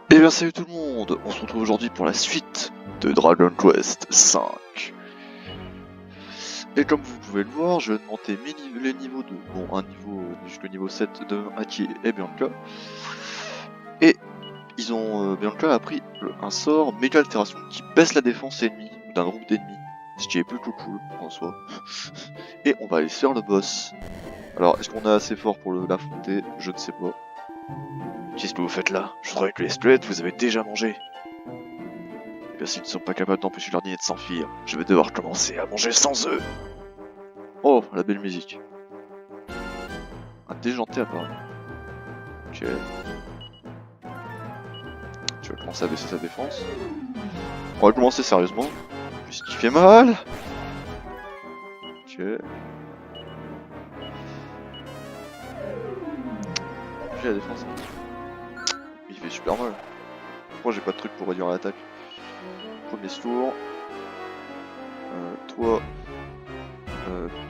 Et bien salut tout le monde, on se retrouve aujourd'hui pour la suite de Dragon Quest V. Et comme vous pouvez le voir, je vais monter les niveaux de... Bon, un niveau jusqu'au niveau 7 de Aki et Bianca. Et ils ont... Bianca a appris un sort méga altération qui baisse la défense ennemie d'un groupe d'ennemis. Ce qui est plutôt cool en soi. Et on va aller faire le boss. Alors, est-ce qu'on est assez fort pour l'affronter? Je ne sais pas. Qu'est-ce que vous faites là? Je croyais que les squelettes vous avez déjà mangé. Et bien s'ils ne sont pas capables d'empêcher leur dîner de s'enfuir, je vais devoir commencer à manger sans eux. Oh, la belle musique. Un déjanté apparaît. Ok. Tu vas commencer à baisser sa défense. On va commencer sérieusement. Puisqu'il fait mal. Ok. J'ai la défense. Il fait super mal. Moi j'ai pas de truc pour réduire l'attaque. Premier tour. Toi,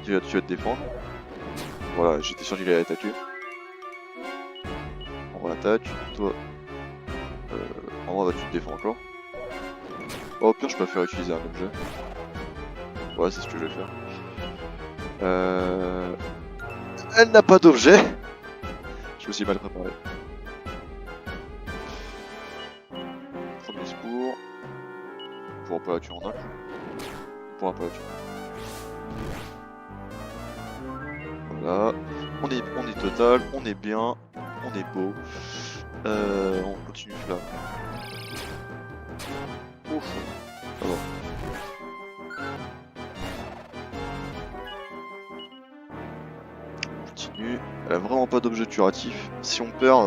tu vas te défendre. Voilà, j'étais sûr qu'il allait attaquer. On attaque. Toi, en vrai, tu te défends encore. Oh, au pire, je peux faire utiliser un objet. Ouais, c'est ce que je vais faire. Elle n'a pas d'objet. Je me suis mal préparé. Premier secours. On pourra pas la tuer en un coup. On pourra pas la tuer. Voilà. On est total, on est bien, on est beau. On continue là. Ouf. Ça va. On continue. Elle a vraiment pas d'objet curatif. Si on perd,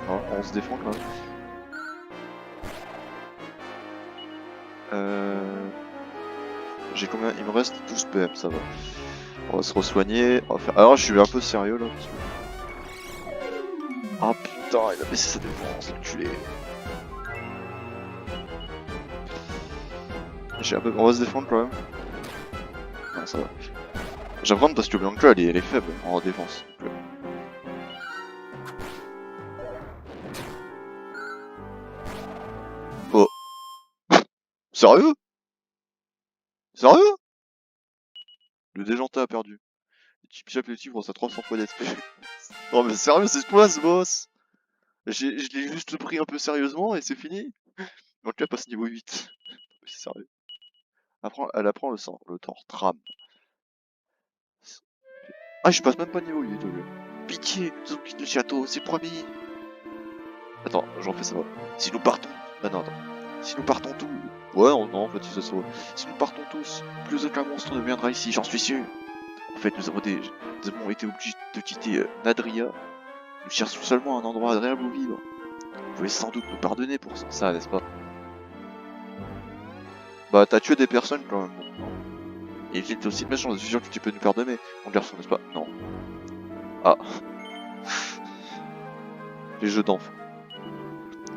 on se défend quand même. J'ai combien? Il me reste 12 PM, ça va. On va se re-soigner. On va faire... Alors je suis un peu sérieux là. Parce que... Ah putain, il a baissé sa défense, l'enculé. On va se défendre quand même. Non, ça va. J'apprends parce que Bianca elle est faible en défense. Oh. Sérieux? Sérieux? Le déjanté a perdu. Type appétitif grâce à 300 points d'XP. Non mais sérieux, c'est quoi ce boss? Je l'ai juste pris un peu sérieusement et c'est fini. Bianca passe niveau 8. C'est sérieux. Elle apprend le temps trame. Ah, je passe même pas niveau 8 au lieu. Pitié, nous quitte le château, c'est promis. Attends, j'en fais ça. Si nous partons. Ah non, attends. Si nous partons tous. Ouais, non, en fait, ça se voit. Si nous partons tous, plus aucun monstre ne viendra ici, j'en suis sûr. En fait, nous avons été obligés de quitter Nadria. Nous cherchons seulement un endroit agréable où vivre. Vous pouvez sans doute nous pardonner pour ça, n'est-ce pas? Bah, t'as tué des personnes quand même. Et il est aussi méchant, je suis sûr que tu peux nous pardonner, mon garçon, n'est-ce pas? Non. Ah. Les jeux d'enfants.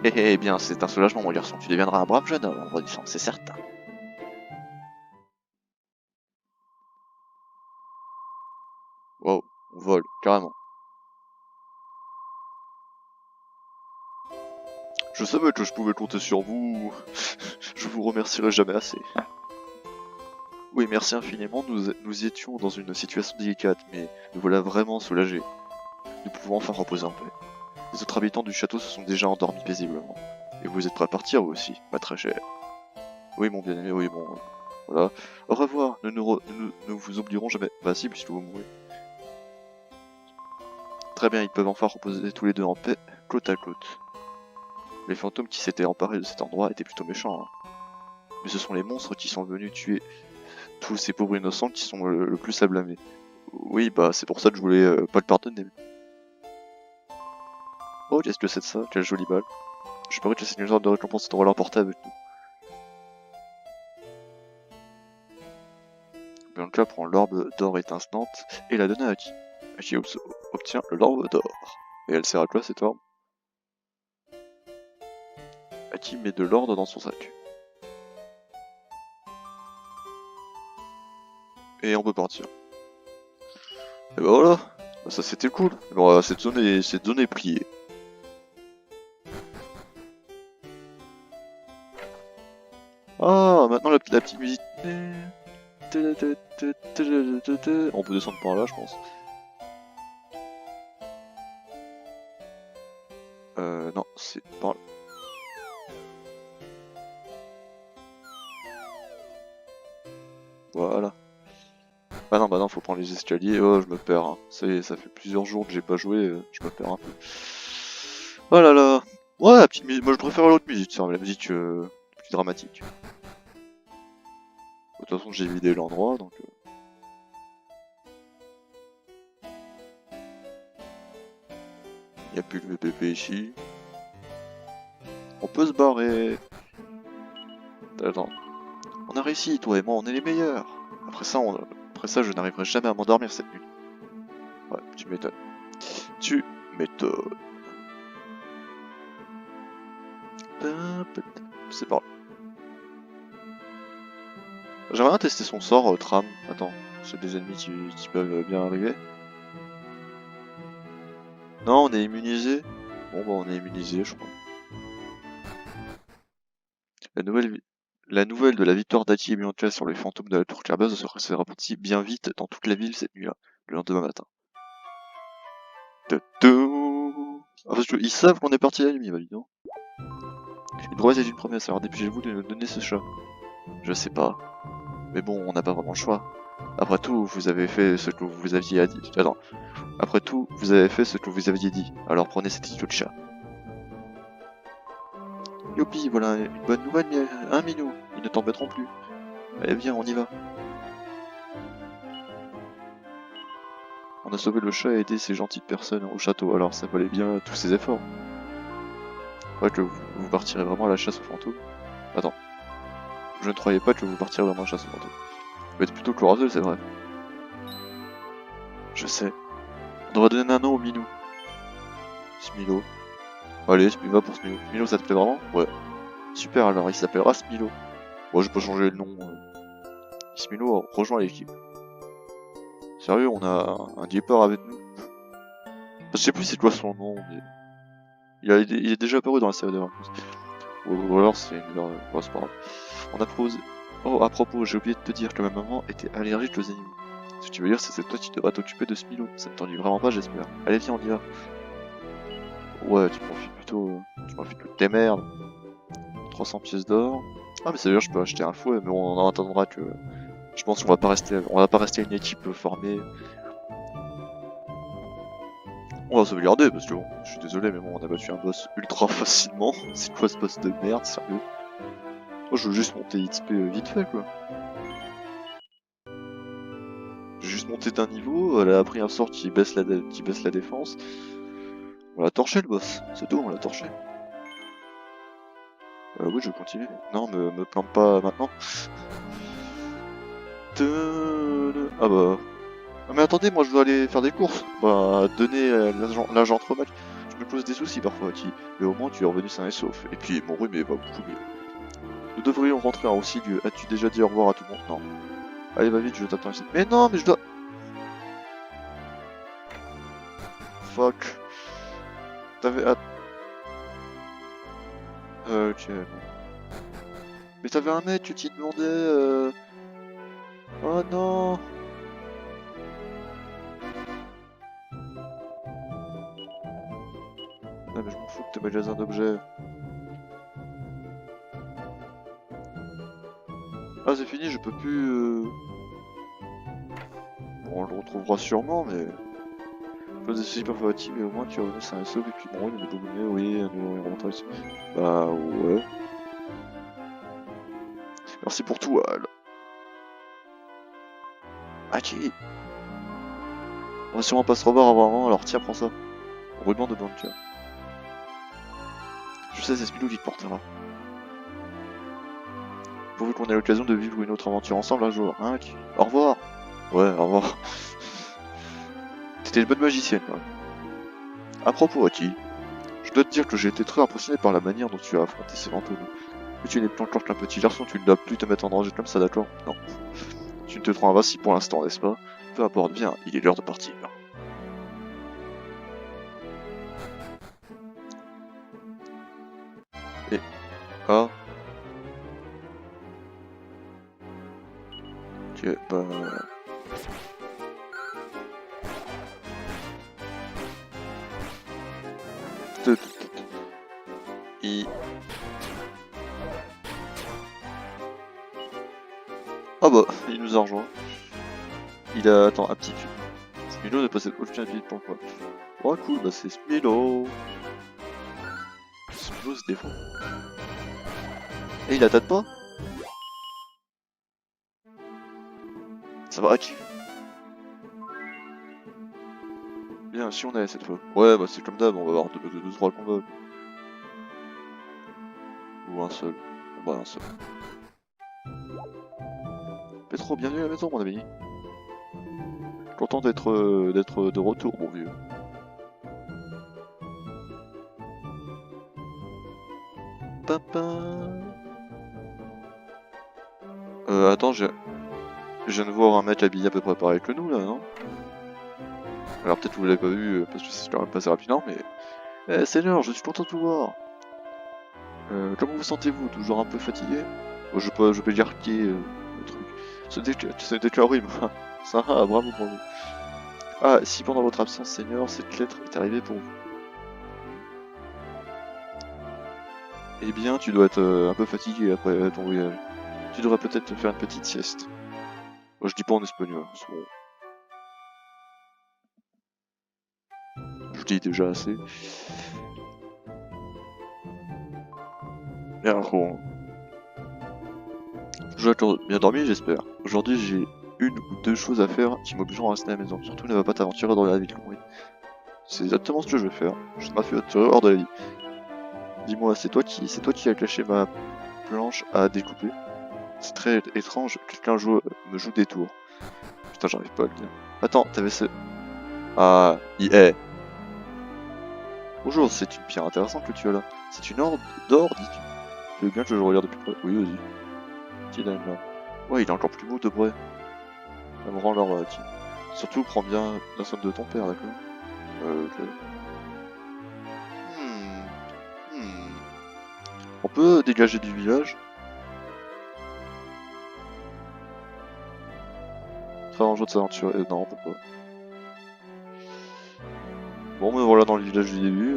Eh bien, c'est un soulagement, mon garçon. Tu deviendras un brave jeune homme en grandissant, c'est certain. Wow, on vole, carrément. Je savais que je pouvais compter sur vous. Je vous remercierai jamais assez. Oui, merci infiniment. Nous étions dans une situation délicate, mais nous voilà vraiment soulagés. Nous pouvons enfin reposer en paix. Les autres habitants du château se sont déjà endormis paisiblement. Et vous êtes prêts à partir, vous aussi, ma très chère. Oui, mon bien-aimé, oui, bon... voilà. Au revoir, nous vous oublierons jamais. Bah si, puisque vous mourrez. Très bien, ils peuvent enfin reposer tous les deux en paix, côte à côte. Les fantômes qui s'étaient emparés de cet endroit étaient plutôt méchants, hein. Mais ce sont les monstres qui sont venus tuer tous ces pauvres innocents qui sont le plus à blâmer. Oui, bah c'est pour ça que je voulais pas le pardonner. Oh, qu'est-ce que c'est de ça? Quelle jolie balle. Je parie que le seigneur de récompense devrait l'emporter avec nous. Bianca prend l'orbe d'or étincelante et la donne à Aki. Aki obtient l'orbe d'or. Et elle sert à quoi cette orbe? Aki met de l'ordre dans son sac. Et on peut partir. Et bah voilà, ça c'était cool. Bon, cette zone est pliée. Ah, maintenant la petite musique. On peut descendre par là, je pense. Non, c'est par là. Voilà. Ah non, bah non, faut prendre les escaliers. Oh, je me perds. Hein. Ça fait plusieurs jours que j'ai pas joué, je me perds un peu. Oh là là. Ouais, la petite musique. Moi, je préfère l'autre musique, ça, la musique plus dramatique. De toute façon, j'ai vidé l'endroit, donc... Y a plus de VPP ici. On peut se barrer. Attends. On a réussi, toi et moi, on est les meilleurs. Après ça, je n'arriverai jamais à m'endormir cette nuit. Ouais, tu m'étonnes. Tu m'étonnes. C'est pas. J'aimerais bien tester son sort, tram. Attends, c'est des ennemis qui peuvent bien arriver. Non, on est immunisé. Bon, bah, on est immunisé, je crois. La nouvelle, la nouvelle de la victoire d'Hachi et Bianca sur les fantômes de la tour Clairbeuse s'est repartie bien vite dans toute la ville cette nuit-là, le lendemain matin. Ah, parce qu'ils savent qu'on est parti la nuit, bah dis donc. Une promesse est une promesse, alors dépêchez-vous de nous donner ce chat. Je sais pas. Mais bon, on n'a pas vraiment le choix. Après tout, vous avez fait ce que vous aviez dit. Attends. Après tout, vous avez fait ce que vous aviez dit. Alors prenez cet idiot de chat. Youpi, voilà une bonne nouvelle, un minou. Ils ne t'embêteront plus. Allez, viens, on y va. On a sauvé le chat et aidé ces gentilles personnes au château, alors ça valait bien tous ces efforts. Ouais, que vous partirez vraiment à la chasse aux fantômes. Attends. Je ne croyais pas que vous partirez vraiment à la chasse aux fantômes. Vous êtes plutôt courageux, c'est vrai. Je sais. On devrait donner un nom au minou. Smilo. Allez, va pour Smilo. Smilo, ça te plaît vraiment? Ouais. Super, alors il s'appellera Smilo. Bon, je peux changer le nom. Smilo rejoint l'équipe. Sérieux, on a un guépard avec nous. Je sais plus c'est quoi son nom, mais... il est déjà apparu dans la série d'avant. Ou alors c'est une... Ouais, c'est pas grave. On a proposé... Oh, à propos, j'ai oublié de te dire que ma maman était allergique aux animaux. Ce que tu veux dire, c'est que toi, tu devras t'occuper de Smilo. Ça ne t'ennuie vraiment pas, j'espère. Allez, viens, on y va. Ouais, tu profites plutôt... Tu profites de tes merdes. 300 pièces d'or. Ah, mais ça veut dire que je peux acheter un fouet, mais on en attendra que... Je pense qu'on va pas rester une équipe formée. On va sauvegarder parce que bon, je suis désolé, mais bon, on a battu un boss ultra facilement. C'est quoi ce boss de merde, sérieux? Moi, je veux juste monter XP vite fait, quoi. J'ai juste monté d'un niveau, elle a appris un sort qui baisse la défense. On l'a torché le boss, c'est tout, on l'a torché. Oui, je continue. Non, me plante pas maintenant. Ah bah... Ah mais attendez, moi je dois aller faire des courses. Bah, donner l'argent trop mal. Je me pose des soucis parfois, mais au moins tu es revenu sain et sauf. Et puis mon rhume est pas beaucoup mieux. Nous devrions rentrer en aussi lieu. As-tu déjà dit au revoir à tout le monde? Non. Allez, va vite, je t'attends ici. Mais non, mais je dois... Fuck. T'avais... ok, bon. Mais t'avais un mec, tu t'y demandais... Oh non. Non mais je m'en fous de tes magasins d'objets. Ah c'est fini, je peux plus... Bon, on le retrouvera sûrement, mais... Pose des soucis parfois mais au moins tu es revenu sain et sauf, et puis bon, il est beaucoup mieux, oui, on est rentré ici. Bah ouais. Merci pour tout, Al. Hachi. On va sûrement pas se revoir avant, alors tiens, prends ça. Ruban de Banca. Je sais, c'est Spilou qui te portera. Pourvu qu'on ait l'occasion de vivre une autre aventure ensemble un jour, hein? Au revoir. Ouais, au revoir. T'étais une bonne magicienne, quoi. À propos, Hachi, je dois te dire que j'ai été très impressionné par la manière dont tu as affronté ces fantômes. Mais tu n'es plus encore qu'un petit garçon, tu ne dois plus te mettre en danger comme ça, d'accord? Non. Tu ne te trouves ainsi pour l'instant, n'est-ce pas? Peu importe, viens, il est l'heure de partir. Et... Ah... Ok, bah... Il... Ah bah, il nous a rejoint. Il a... Attends, aptitude. Smilo ne possède aucune habilité pour le quoi. Oh cool, bah c'est Smilo. Smilo se défend. Et il attaque pas? Ça va, Hachi. Bien, si on est cette fois. Ouais, bah c'est comme d'hab, on va avoir 2-3 combats. Ou un seul. Bon bah un seul. Petro, bienvenue à la maison mon ami. Content d'être de retour mon vieux. Papa. Attends, je viens de voir un mec habillé à peu près pareil que nous là, non? Alors peut-être que vous l'avez pas vu parce que c'est quand même passé rapidement, mais... Eh Seigneur, je suis content de vous voir. Comment vous sentez-vous? Toujours un peu fatigué? Bon, je peux dire qui le truc. Ce déclare rime. Ça, bravo pour vous. Ah, si pendant votre absence, Seigneur, cette lettre est arrivée pour vous. Eh bien, tu dois être un peu fatigué après ton voyage. Tu devrais peut-être te faire une petite sieste. Moi, je dis pas en espagnol. Je dis déjà assez. Bien, bon. Je dois bien dormi, j'espère. Aujourd'hui, j'ai une ou deux choses à faire qui m'obligeront à rester à la maison. Surtout, ne va pas t'aventurer dans la ville, compris. C'est exactement ce que je veux faire. Je ne m'affaire hors de la vie. Dis-moi, c'est toi qui as caché ma planche à découper? C'est très étrange, quelqu'un me joue des tours. Putain, j'arrive pas à le dire. Attends, t'avais ce... Ah, il est. Bonjour, c'est une pierre intéressante que tu as là. C'est une orbe d'or, dis-tu? Tu veux bien que je regarde de plus près? Oui, vas-y. Tiens, là. Ouais, il est encore plus beau de près. Ça me rend l'or, tiens. Surtout, prends bien la somme de ton père, d'accord? Ok. Hmm. Hmm. On peut dégager du village? Très dangereux de s'aventurer. Non, on peut pas. Bon, mais voilà dans le village du début.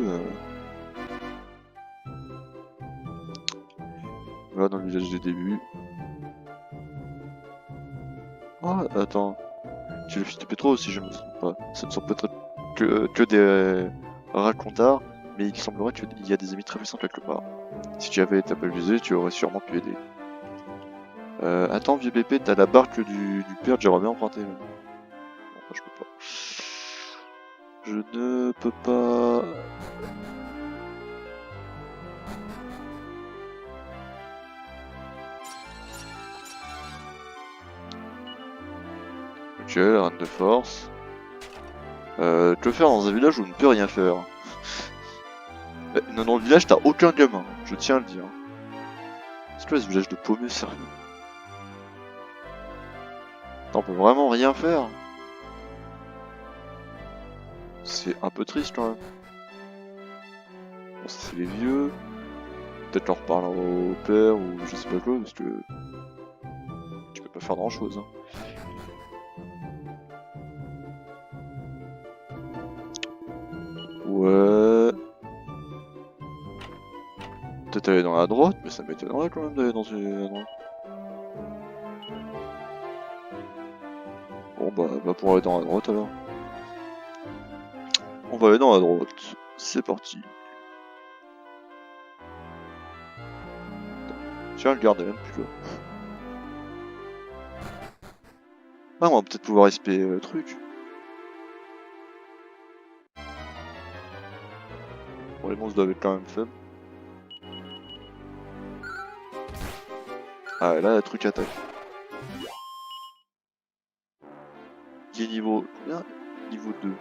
Voilà dans le village du début. Ah, attends. Tu es le fils de Petro si je me trompe pas. Ce ne sont peut-être que des racontars, mais il semblerait qu'il y a des amis très puissants quelque part. Si tu avais été abusé, tu aurais sûrement pu aider. Attends, vieux bébé, t'as la barque du père que j'aimerais bien emprunter. Là. Non, je peux pas. Je ne peux pas... Ok, la reine de force. Que faire dans un village où on ne peut rien faire? Non, dans le village, t'as aucun gamin, je tiens à le dire. C'est quoi ce village de paumé, sérieux? On peut vraiment rien faire. C'est un peu triste quand même. Bon, ça c'est les vieux. Peut-être leur parler au père ou je sais pas quoi, parce que tu peux pas faire grand chose. Hein. Ouais. Peut-être aller dans la droite, mais ça m'étonnerait quand même d'aller dans une droite. Bon bah pour aller dans la droite alors. On va aller dans la droite. C'est parti. Tiens, le garde est même plus là. Ah, on va peut-être pouvoir espérer le truc. Bon, les monstres doivent être quand même faibles. Ah, et là, le truc attaque. Qui est niveau... Combien? Niveau 2.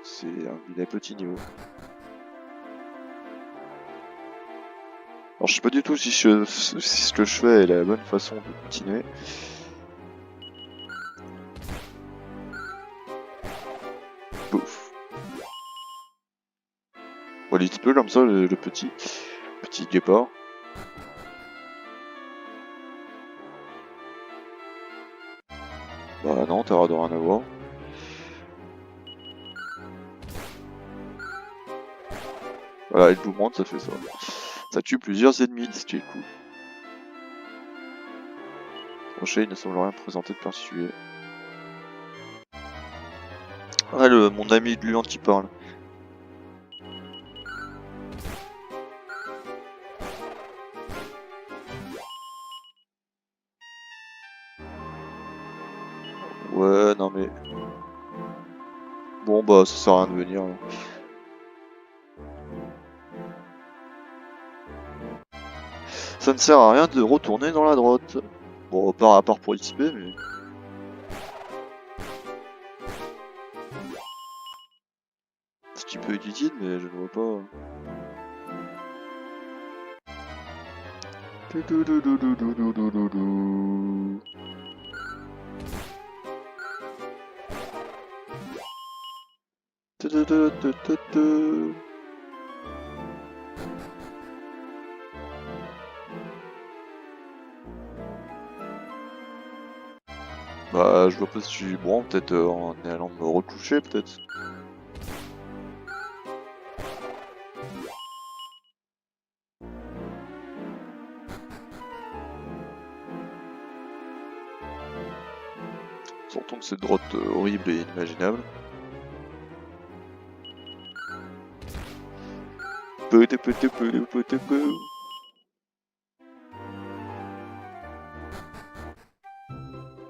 C'est un petit niveau. Alors je sais pas du tout si ce que je fais est la bonne façon de continuer. Bouf. On va un petit peu comme ça le petit guépard. Bah non, t'as l'air de rien avoir. Voilà, et le boomerang ça fait ça. Ça tue plusieurs ennemis, ce qui est cool. Rocher, il ne semble rien présenter de particulier. Ah, mon ami de Luan qui parle. Ouais, non mais... Bon bah ça sert à rien de venir. Là. Ça ne sert à rien de retourner dans la droite. Bon, à part pour XP, mais... Ce qui peut être utile, mais je ne vois pas... Bah, je vois pas si je suis bon, peut-être en allant me recoucher, peut-être. Sortons de cette droite horrible et inimaginable.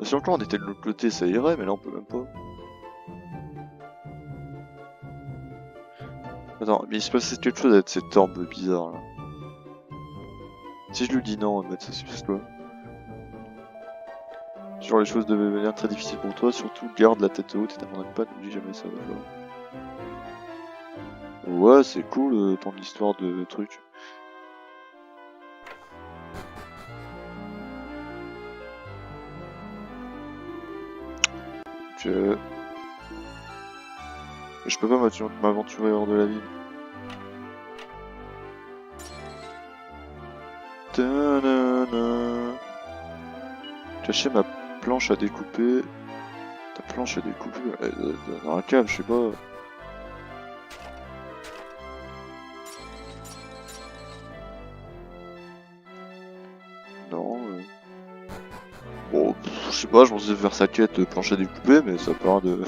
Si encore on était de l'autre côté, ça irait, mais là on peut même pas. Attends, mais il se passait quelque chose avec cette orbe bizarre là. Si je lui dis non, en mode ça c'est quoi? Genre les choses devaient devenir très difficiles pour toi, surtout garde la tête haute et t'abandonnes pas, n'oublie jamais ça, d'accord. Ouais, c'est cool ton histoire de truc. Je peux pas m'aventurer hors de la ville. Cacher ma planche à découper. Ta planche à découper dans la cave, je sais pas. Non. Bon, je sais pas, je pensais faire sa quête planche à découper, mais ça paraît de.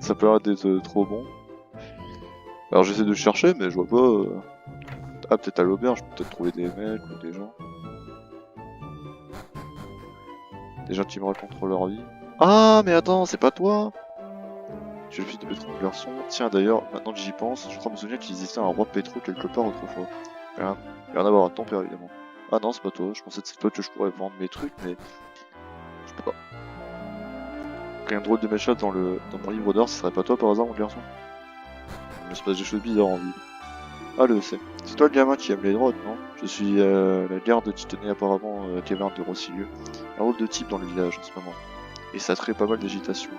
Ça paraît d'être trop bon. Alors j'essaie de chercher, mais je vois pas. Ah, peut-être à l'auberge, peut-être trouver des mecs ou des gens. Des gens qui me racontent leur vie. Ah, mais attends, c'est pas toi! Je suis le fils de Pétro, le garçon. Tiens, d'ailleurs, maintenant que j'y pense, je crois me souvenir qu'il existait un roi Pétro quelque part autrefois. Rien à voir à ton père, évidemment. Ah non, c'est pas toi. Je pensais que c'est toi que je pourrais vendre mes trucs, mais je peux pas. Rien de drôle de méchant dans mon livre d'or, ce serait pas toi par hasard, mon garçon? Il se passe des choses bizarres en ville. Ah, c'est toi le gamin qui aime les drogues, non? Je suis la garde qui tenait apparemment la caverne de Rossilieu. Un rôle de type dans le village en ce moment. Et ça crée pas mal d'agitation.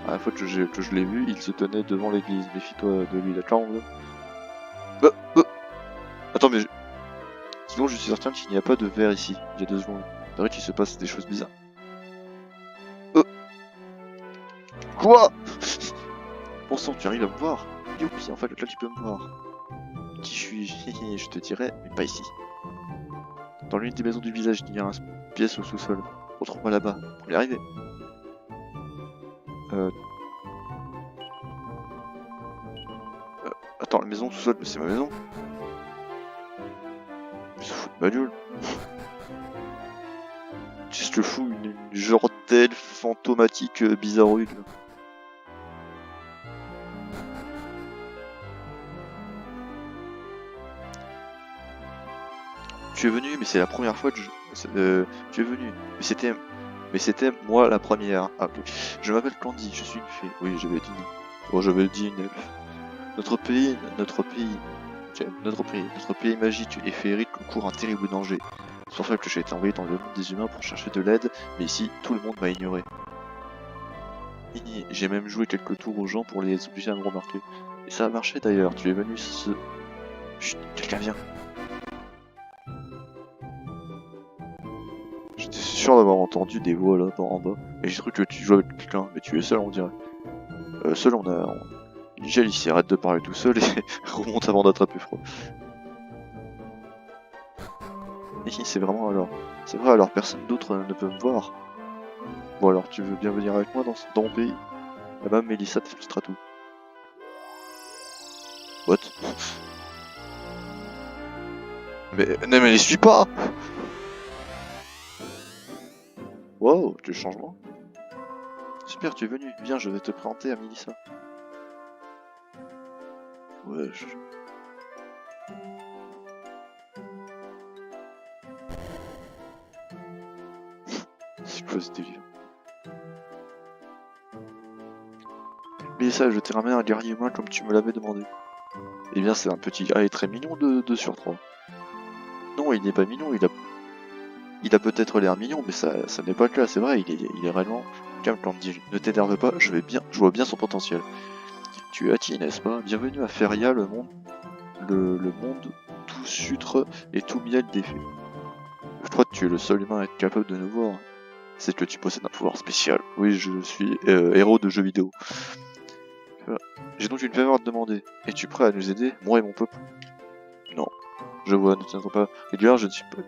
À la fois que je l'ai vu, il se tenait devant l'église. Méfie-toi de lui, d'accord, mon gars? Attends, mais... Sinon, je suis certain qu'il n'y a pas de verre ici. Il y a 2 secondes. C'est vrai qu'il se passe des choses bizarres. Quoi? Bon sang, tu arrives à me voir? Youpi, en fait, là, tu peux me voir. Qui suis-je? Je te dirais, mais pas ici. Dans l'une des maisons du village, il y a une pièce au sous-sol. Retrouve-moi là-bas, pour y arriver. Attends, la maison au sous-sol, mais c'est ma maison. Mais se fout de ma gueule. Si je te fous une genre d'elfe fantomatique bizarroïde là. Tu es venu, mais c'est la première fois que tu es venu, mais c'était moi la première. Ah, ok. Je m'appelle Candy, je suis une fée. Oui, j'avais dit. Oh, j'avais dit une elfe. Notre pays magique et féerique court un terrible danger. C'est pour ça que j'ai été envoyé dans le monde des humains pour chercher de l'aide, mais ici, tout le monde m'a ignoré. J'ai même joué quelques tours aux gens pour les obliger à me remarquer. Et ça a marché d'ailleurs, tu es venu Chut, quelqu'un vient. Je sûr d'avoir entendu des voix là en bas. Et j'ai cru que tu jouais avec quelqu'un, mais tu es seul on dirait. Seul Nigel il s'arrête de parler tout seul et remonte avant d'attraper froid. Et c'est vraiment alors. C'est vrai alors personne d'autre ne peut me voir. Bon alors tu veux bien venir avec moi dans mon pays? Là-bas Mélissa t'expliquera tout. What? Mais non mais les suis pas! Wow, quel changement! Super, tu es venu. Viens, je vais te présenter à Mélissa. Ouais, c'est quoi ce délire? Mélissa, je t'ai ramené un guerrier humain comme tu me l'avais demandé. Eh bien, c'est un petit guerrier très mignon de 2 sur 3. Non, il n'est pas mignon, il a peut-être l'air mignon, mais ça n'est pas le cas, c'est vrai, il est réellement calme quand dit ne t'énerve pas, je vois bien son potentiel. Tu es Hati, n'est-ce pas? Bienvenue à Feria, le monde tout sucre et tout miel des fées. Je crois que tu es le seul humain à être capable de nous voir. C'est que tu possèdes un pouvoir spécial. Oui, je suis héros de jeux vidéo. J'ai donc une faveur à te demander. Es-tu prêt à nous aider, moi et mon peuple? Non. Je vois, ne t'inquiète pas. Et d'ailleurs, je ne suis pas...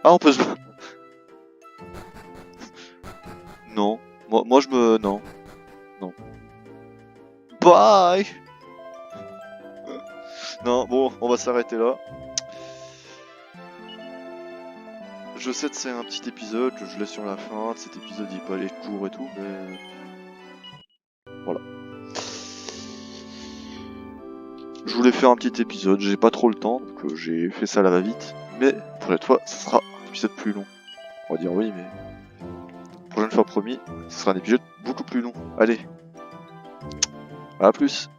Ah, on peut se... Non. Moi je me... Non. Non. Bye. Non, bon, on va s'arrêter là. Je sais que c'est un petit épisode, que je laisse sur la fin. Cet épisode, il peut aller court et tout, mais... Voilà. Je voulais faire un petit épisode, j'ai pas trop le temps, donc j'ai fait ça à la va-vite. Mais, pour cette fois, ce sera un épisode plus long. On va dire oui, mais... Prochaine fois promis, ce sera un épisode beaucoup plus long. Allez, à plus.